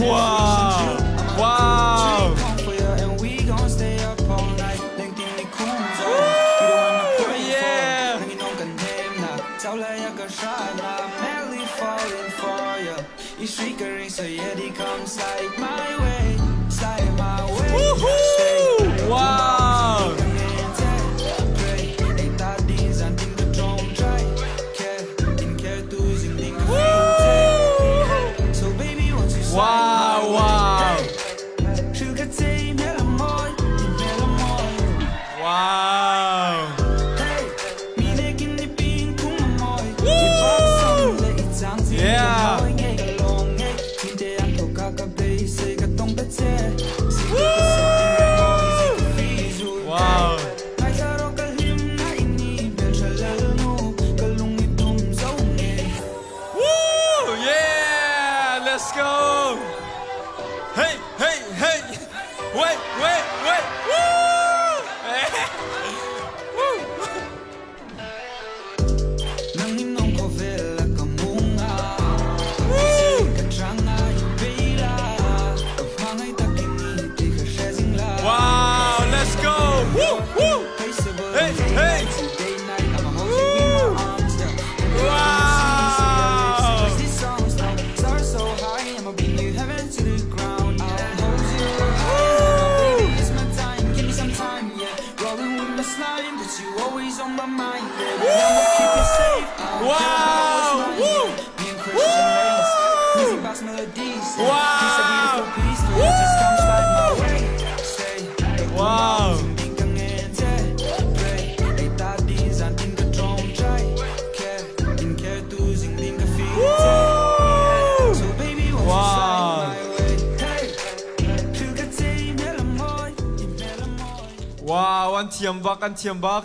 Wow. Wow. Yeah. Woohoo. Wow. Wow, wow. Wow. Yeah. Wow. Woo! Yeah, let's go. Hey, hey, hey. Wait, wait, wait. Woo! Woo! Wow, let's go. Woo, woo. Hey, hey. Woo. Wow. Wow. Woo. Wow. Wow, anh thiềm bắc, anh thiềm bắc.